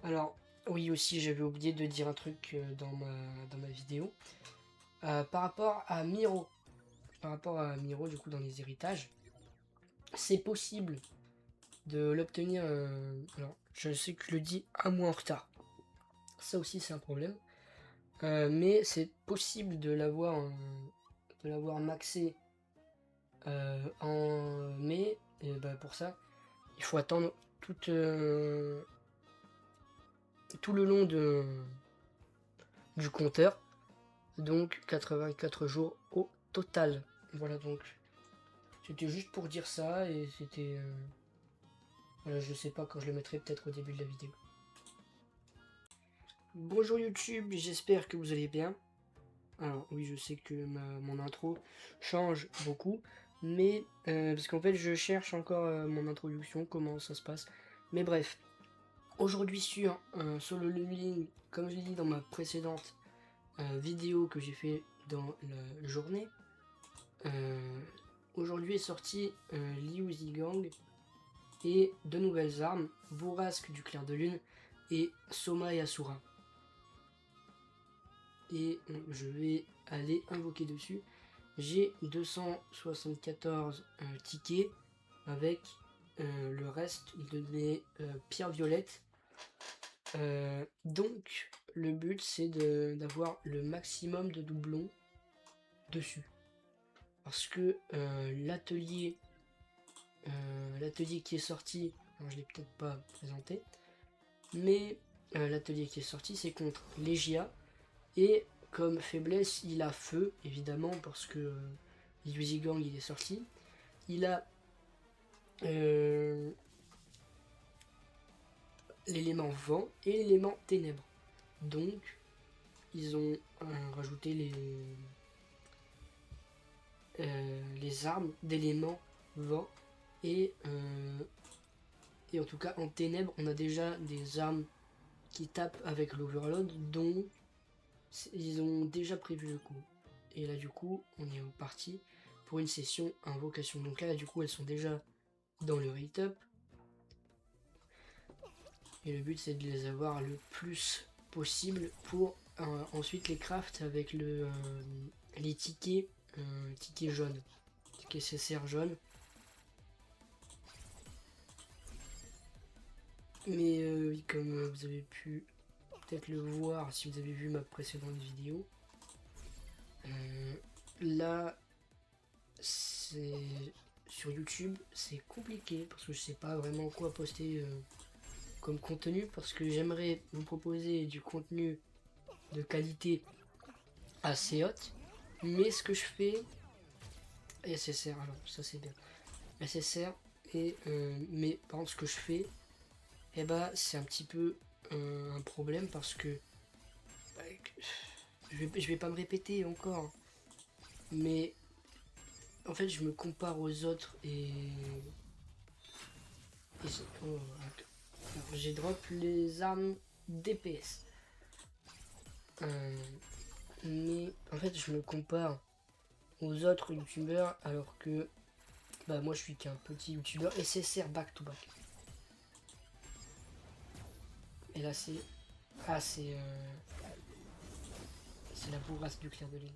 Alors, oui aussi, j'avais oublié de dire un truc dans ma vidéo. Par rapport à Miro, du coup, dans les héritages, c'est possible de l'obtenir. Alors, je sais que je le dis un mois en retard. Ça aussi, c'est un problème. Mais c'est possible de l'avoir maxé en mai. Et bah, pour ça, il faut attendre tout le long du compteur. Donc 84 jours au total. Voilà, donc c'était juste pour dire ça et c'était... voilà, je sais pas quand je le mettrai, peut-être au début de la vidéo. Bonjour YouTube, j'espère que vous allez bien. Alors oui, je sais que mon intro change beaucoup, mais parce qu'en fait je cherche encore mon introduction, comment ça se passe. Mais bref, aujourd'hui sur Solo Leveling, comme je l'ai dit dans ma précédente vidéo que j'ai fait dans la journée, aujourd'hui est sorti Liu Zigang et deux nouvelles armes, Bourrasque du clair de lune et Soma et Asura. Et je vais aller invoquer dessus. J'ai 274 tickets avec le reste de mes pierres violettes. Donc le but c'est d'avoir le maximum de doublons dessus. Parce que l'atelier qui est sorti, alors je l'ai peut-être pas présenté, mais l'atelier qui est sorti c'est contre Legia. Et comme faiblesse, il a feu, évidemment, parce que Gang il est sorti. Il a l'élément vent et l'élément ténèbres. Donc, ils ont rajouté les armes d'élément vent. Et en tout cas, en ténèbres, on a déjà des armes qui tapent avec l'Overload, dont ils ont déjà prévu le coup. Et là, du coup, on est parti pour une session invocation. Donc là, du coup, elles sont déjà dans le rate up. Et le but, c'est de les avoir le plus possible pour ensuite les craft avec les tickets jaunes. Tickets CCR jaunes. Mais oui, comme vous avez pu peut-être le voir si vous avez vu ma précédente vidéo, là, c'est sur YouTube, c'est compliqué parce que je sais pas vraiment quoi poster comme contenu, parce que j'aimerais vous proposer du contenu de qualité assez haute, mais ce que je fais SSR, alors ça c'est bien SSR, et mais par contre ce que je fais, et bah c'est un petit peu un problème parce que bah, je vais pas me répéter encore, mais en fait je me compare aux autres oh, j'ai drop les armes DPS. Mais en fait, je me compare aux autres youtubeurs alors que bah, moi je suis qu'un petit youtubeur SSR back to back. Et là, c'est. Ah, c'est la bourrasse du clair de lune.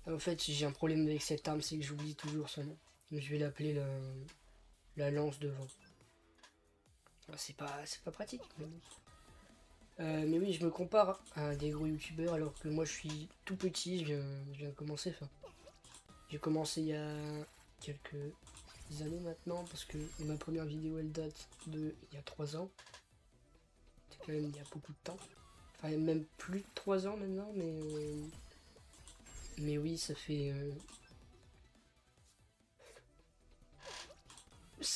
En fait, j'ai un problème avec cette arme, c'est que j'oublie toujours son nom. Je vais l'appeler la lance de vent. C'est pas pratique. Mais oui, je me compare à des gros youtubeurs alors que moi je suis tout petit, je viens de commencer. Enfin, j'ai commencé il y a quelques années maintenant parce que ma première vidéo elle date de il y a 3 ans. C'est quand même il y a beaucoup de temps. Enfin, même plus de 3 ans maintenant, mais oui, ça fait.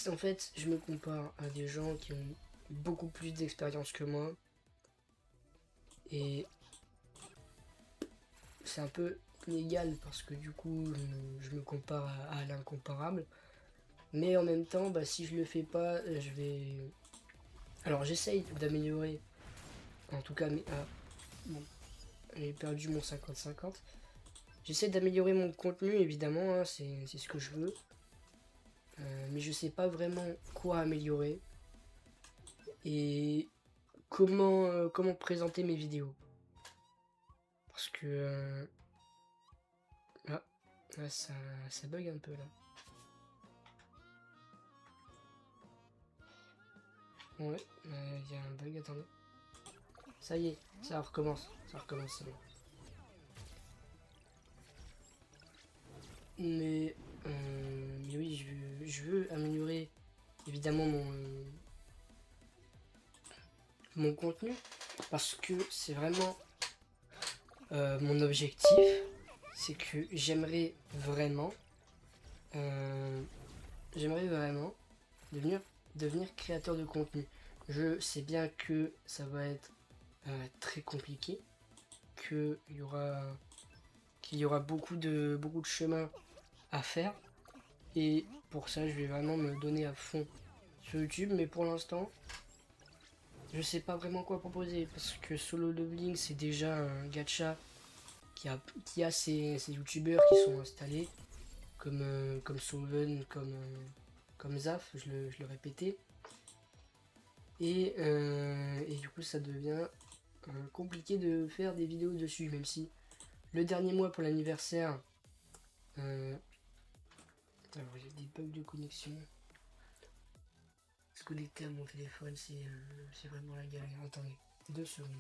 En fait, je me compare à des gens qui ont beaucoup plus d'expérience que moi. Et c'est un peu inégal parce que du coup, je me compare à l'incomparable. Mais en même temps, bah, si je le fais pas, je vais. Alors j'essaye d'améliorer. En tout cas, bon, j'ai perdu mon 50-50. J'essaie d'améliorer mon contenu, évidemment, hein, c'est ce que je veux. Mais je sais pas vraiment quoi améliorer. Et comment présenter mes vidéos. Parce que là, ça bug un peu là. Ouais, il y a un bug, attendez. Ça y est, ça recommence, c'est bon. Mais oui, je veux améliorer évidemment mon contenu parce que c'est vraiment mon objectif, c'est que j'aimerais vraiment devenir créateur de contenu. Je sais bien que ça va être très compliqué, qu'il y aura beaucoup de chemin à faire, et pour ça je vais vraiment me donner à fond sur YouTube, mais pour l'instant je sais pas vraiment quoi proposer parce que Solo Leveling c'est déjà un gacha qui a ses youtubeurs qui sont installés comme Solven, comme Zaf, je le répétais, et du coup ça devient compliqué de faire des vidéos dessus, même si le dernier mois pour l'anniversaire alors j'ai des bugs de connexion. Se connecter à mon téléphone, c'est vraiment la galère. Attendez, 2 secondes.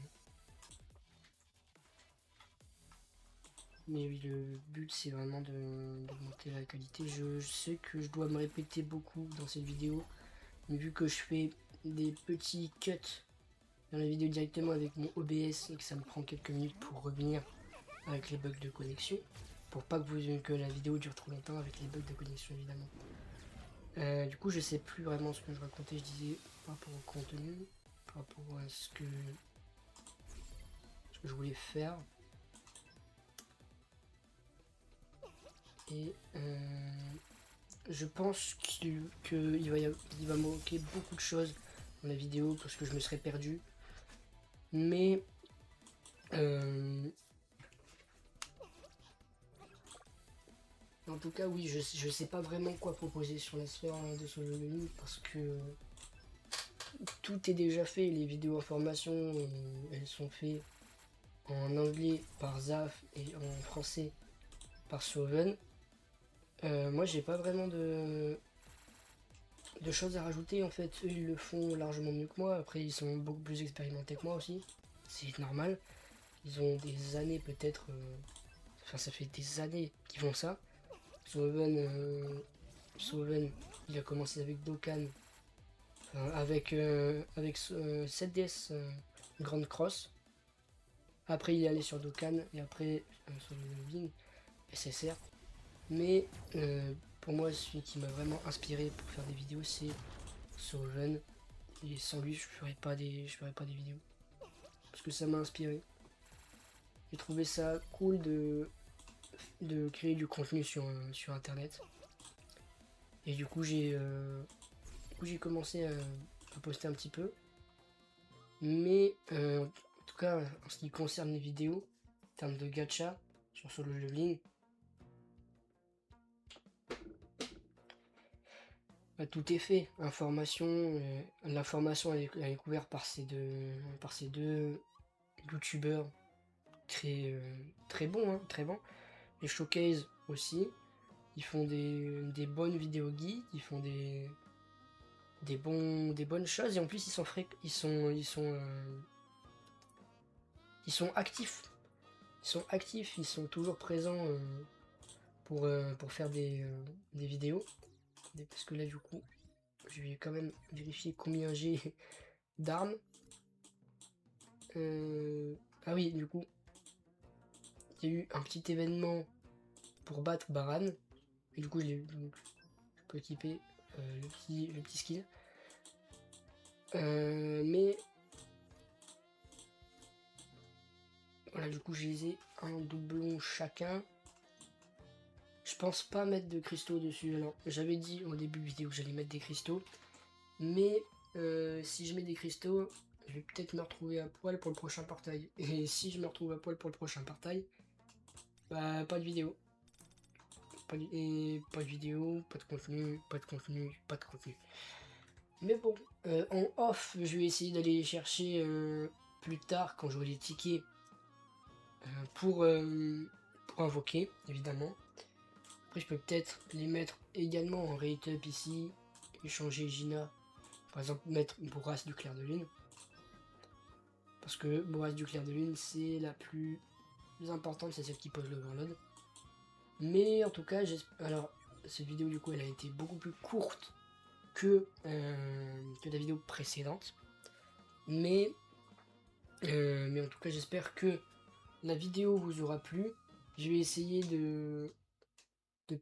Mais oui, le but c'est vraiment d'augmenter la qualité. Je sais que je dois me répéter beaucoup dans cette vidéo, mais vu que je fais des petits cuts dans la vidéo directement avec mon OBS et que ça me prend quelques minutes pour revenir avec les bugs de connexion, pour pas que la vidéo dure trop longtemps avec les bugs de connexion évidemment. Du coup, je sais plus vraiment ce que je racontais. Je disais par rapport au contenu, par rapport à ce que je voulais faire. Et je pense qu'il va manquer beaucoup de choses dans la vidéo parce que je me serais perdu. Mais en tout cas, oui, je sais pas vraiment quoi proposer sur la sphère de Solo Leveling parce que tout est déjà fait. Les vidéos informations, elles sont faites en anglais par Zaf et en français par Soven. Moi, j'ai pas vraiment de choses à rajouter en fait. Eux, ils le font largement mieux que moi. Après, ils sont beaucoup plus expérimentés que moi aussi. C'est normal. Ils ont des années peut-être. Enfin, ça fait des années qu'ils font ça. Soven, il a commencé avec Dokkan, avec 7DS Grand Cross. Après, il est allé sur Dokkan et après sur le Leveling SSR. Mais pour moi, celui qui m'a vraiment inspiré pour faire des vidéos, c'est Soven. Et sans lui, je ferais pas des vidéos. Parce que ça m'a inspiré. J'ai trouvé ça cool de créer du contenu sur internet. Et du coup, j'ai commencé à poster un petit peu. Mais en tout cas, en ce qui concerne les vidéos, en termes de gacha sur Solo Leveling, bah, tout est fait. L'information elle est couverte par ces deux youtubeurs très bons, hein, très bons. Les showcase aussi, ils font des bonnes vidéos guides, ils font des bonnes choses, et en plus ils sont actifs. Ils sont toujours présents pour faire des vidéos. Parce que là du coup, je vais quand même vérifier combien j'ai d'armes. Ah oui, du coup, il y a eu un petit événement pour battre Baran. Et du coup, je peux équiper le petit skill. Mais voilà, du coup, je les ai un doublon chacun. Je pense pas mettre de cristaux dessus. Alors, j'avais dit au début de vidéo que j'allais mettre des cristaux. Mais si je mets des cristaux, je vais peut-être me retrouver à poil pour le prochain portail. Et si je me retrouve à poil pour le prochain portail, bah pas de vidéo. Pas de vidéo, pas de contenu, pas de contenu, pas de contenu. Mais bon, en off, je vais essayer d'aller les chercher plus tard quand j'aurai les tickets pour invoquer, évidemment. Après, je peux peut-être les mettre également en rate up ici, échanger Gina, par exemple mettre Bourras du Clair de Lune. Parce que Bourras du Clair de Lune, c'est la plus importante, c'est celle qui pose l'Overload. Mais en tout cas, alors cette vidéo du coup, elle a été beaucoup plus courte que la vidéo précédente. Mais en tout cas, j'espère que la vidéo vous aura plu. Je vais essayer de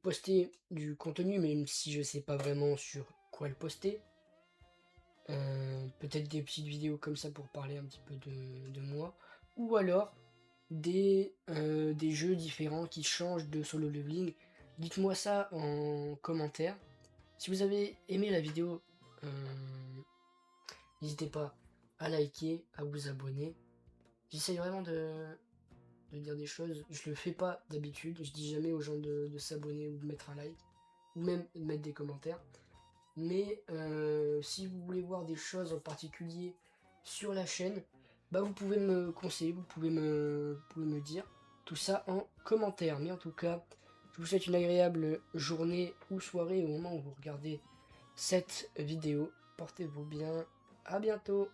poster du contenu, même si je sais pas vraiment sur quoi le poster. Peut-être des petites vidéos comme ça pour parler un petit peu de moi. Ou alors des jeux différents qui changent de solo leveling. Dites-moi ça en commentaire. Si vous avez aimé la vidéo, n'hésitez pas à liker, à vous abonner. J'essaye vraiment de dire des choses. Je le fais pas d'habitude. Je dis jamais aux gens de s'abonner ou de mettre un like. Ou même de mettre des commentaires. Mais si vous voulez voir des choses en particulier sur la chaîne, bah vous pouvez me conseiller, vous pouvez me dire tout ça en commentaire. Mais en tout cas, je vous souhaite une agréable journée ou soirée au moment où vous regardez cette vidéo. Portez-vous bien, à bientôt.